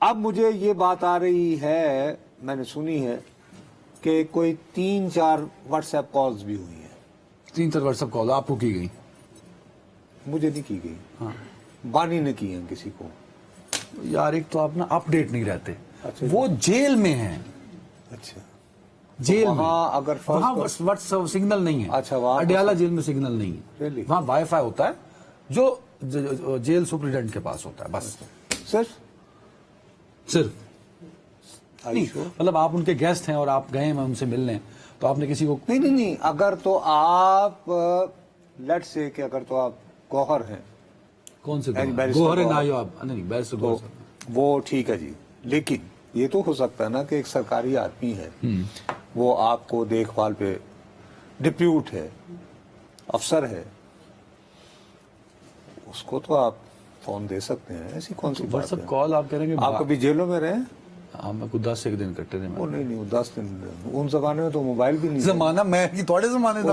اب مجھے یہ بات آ رہی ہے، میں نے سنی ہے کہ کوئی 3-4 واٹس ایپ کالز بھی ہوئی ہیں۔ 3 واٹس ایپ کال آپ کو کی گئی؟ مجھے نہیں کی گئی، ہاں بانی نے کی ہیں کسی کو۔ یار ایک تو آپ نا اپ ڈیٹ نہیں رہتے، اچھا وہ جیل میں ہیں، اچھا جیل میں وہاں اگر وہاں واٹس سگنل نہیں ہے۔ اچھا وہاں اڈیالہ جیل میں سگنل نہیں ہے، Really؟ وہاں وائی فائی ہوتا ہے جو جیل سپرنٹینڈنٹ کے پاس ہوتا ہے بس، صرف نہیں مطلب آپ ان کے گیسٹ ہیں اور آپ گئے ہیں ان سے ملنے، تو آپ نے کسی کو نہیں اگر تو آپ لیٹ سے کہ اگر تو آپ گوہر ہیں، کون سے بیرسٹر گوہر گوہر۔ نایاب نہیں بیرسٹر تو گوہر وہ ٹھیک ہے جی، لیکن یہ تو ہو سکتا ہے نا کہ ایک سرکاری آدمی ہے، وہ آپ کو دیکھ بھال پہ ڈپیوٹ ہے، افسر ہے، اس کو تو آپ فون دے سکتے ہیں، ایسی کون سی بات واٹس ہے؟ ایپ کال آپ کہہ رہے ہیں کہ آپ کبھی جیلوں میں رہے ہیں؟ ہاں میں کچھ 10 دن کٹے تھے وہ نہیں وہ 10 دن، ان زمانے میں تو موبائل بھی نہیں تھا۔ زمانہ میں تھوڑے زمانے اس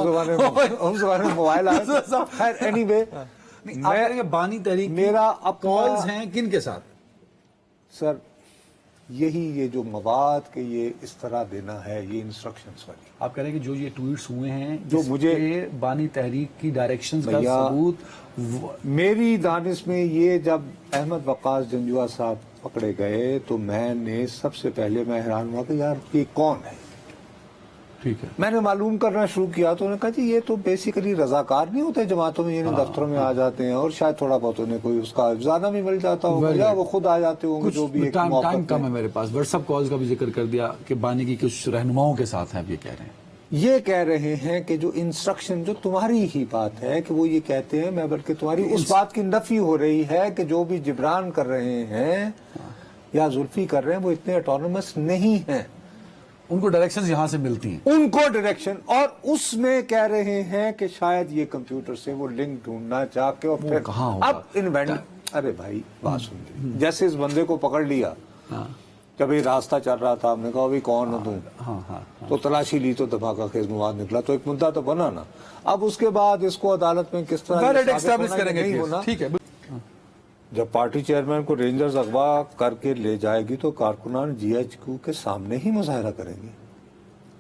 زمانے میں موبائل آیا۔ خیر اینی وے، آپ کہہ رہے ہیں کہ بانی تحریک میرا اپنا کالز ہیں کن کے ساتھ؟ سر یہی یہ جو مواد کہ یہ اس طرح دینا ہے، یہ انسٹرکشنز والی۔ آپ کہہ رہے ہیں کہ جو یہ ٹویٹس ہوئے ہیں جو مجھے بانی تحریک کی ڈائریکشنز کا بھیا ثبوت، میری دانش میں یہ جب احمد وقاص جنجوعہ صاحب پکڑے گئے تو میں نے سب سے پہلے میں حیران ہوا کہ یار یہ کون ہے۔ ٹھیک ہے، میں نے معلوم کرنا شروع کیا تو انہوں نے کہا جی یہ تو بیسیکلی رضاکار نہیں ہوتے جماعتوں میں، یعنی دفتروں میں آ جاتے ہیں اور شاید تھوڑا بہت انہیں کوئی اس کا افزانہ بھی مل جاتا ہوگا یا وہ خود آ جاتے ہوں گے، جو بھی ایک ٹائم موقع کم ہے میرے پاس۔ واٹس ایپ کالز کا بھی ذکر کر دیا کہ بانی کی کچھ رہنماؤں کے ساتھ ہیں، اب یہ کہہ رہے ہیں یہ کہہ رہے ہیں کہ جو انسٹرکشن جو تمہاری ہی بات ہے کہ وہ یہ کہتے ہیں، میں بلکہ تمہاری اس بات کی نفی ہو رہی ہے کہ جو بھی جبران کر رہے ہیں یا زلفی کر رہے ہیں وہ اتنے اٹونومس نہیں ہیں، ان کو ڈائریکشنز یہاں سے ملتی ہیں، ان کو ڈائریکشن، اور اس میں کہہ رہے ہیں کہ شاید یہ کمپیوٹر سے وہ لنک ڈھونڈنا چاہ کے اور پھر کہاں ہوگا؟ اب انوینٹ۔ ارے بھائی بات سن لی، جیسے اس بندے کو پکڑ لیا جب یہ راستہ چل رہا تھا، ہم نے کہا ابھی کون ہو تم، تو تلاشی لی تو دھماکہ خیز مواد نکلا، تو ایک مدعا تو بنا نا۔ اب اس کے بعد اس کو عدالت میں کس طرح ایسٹیبلش کریں گے، ٹھیک ہے۔ جب پارٹی چیئرمین کو رینجرز اغوا کر کے لے جائے گی تو کارکنان جی ایچ کیو کے سامنے ہی مظاہرہ کریں گے۔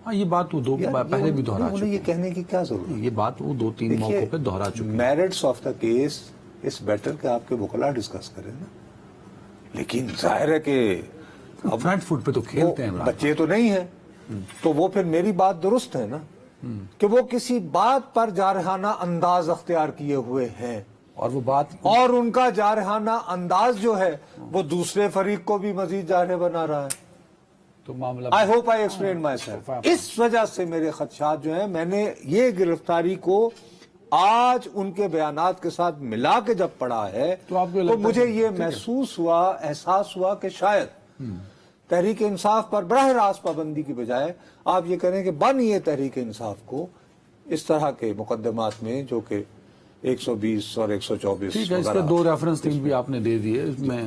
ہاں یہ بات وہ پہلے بھی دہرا چکے یہ کہنے کی کیا ضرورت ہے؟ یہ بات وہ 2-3 موقعوں پہ دہرا چکے ہیں۔ میرٹس آف دا کیس اس بیٹر کہ آپ کے وکلا ڈسکس کریں نا، لیکن ظاہر ہے کہ فرنٹ فٹ پہ تو کھیلتے ہیں بچے تو نہیں ہیں، تو وہ پھر میری بات درست ہے نا کہ وہ کسی بات پر جارحانہ انداز اختیار کیے ہوئے ہیں، اور وہ بات اور ان کا جارحانہ انداز جو ہے وہ دوسرے فریق کو بھی مزید جارح بنا رہا ہے۔ تو معاملہ I hope I explain myself. اس وجہ سے میرے خدشات جو ہیں، میں نے یہ گرفتاری کو آج ان کے بیانات کے ساتھ ملا کے جب پڑھا ہے تو مجھے یہ محسوس ہوا، احساس ہوا کہ شاید تحریک انصاف پر براہ راست پابندی کی بجائے آپ یہ کریں کہ بنیے تحریک انصاف کو اس طرح کے مقدمات میں جو کہ 120 اور 124 ٹھیک ہے، اس کے 2 ریفرنس بھی آپ نے دے دیے، اس میں